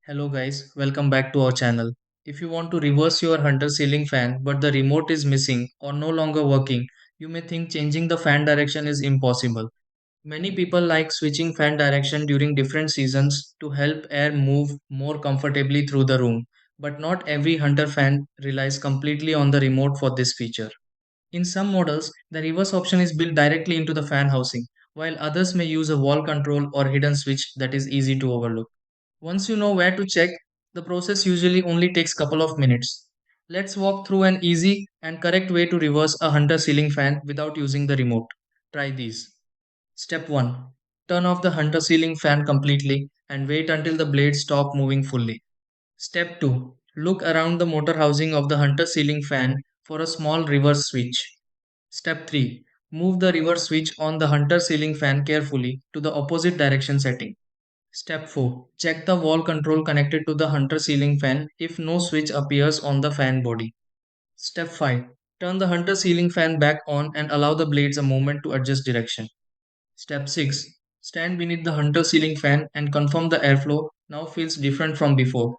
Hello guys, welcome back to our channel. If you want to reverse your hunter ceiling fan but the remote is missing or no longer working, you may think changing the fan direction is impossible. Many people like switching fan direction during different seasons to help air move more comfortably through the room, but not every hunter fan relies completely on the remote for this feature. In some models, the reverse option is built directly into the fan housing, while others may use a wall control or hidden switch that is easy to overlook. Once you know where to check, the process usually only takes couple of minutes. Let's walk through an easy and correct way to reverse a hunter ceiling fan without using the remote. Try these. Step 1. Turn off the hunter ceiling fan completely and wait until the blades stop moving fully. Step 2. Look around the motor housing of the hunter ceiling fan for a small reverse switch. Step 3. Move the reverse switch on the hunter ceiling fan carefully to the opposite direction setting. Step 4. Check the wall control connected to the hunter ceiling fan if no switch appears on the fan body. Step 5. Turn the hunter ceiling fan back on and allow the blades a moment to adjust direction. Step 6. Stand beneath the hunter ceiling fan and confirm the airflow now feels different from before.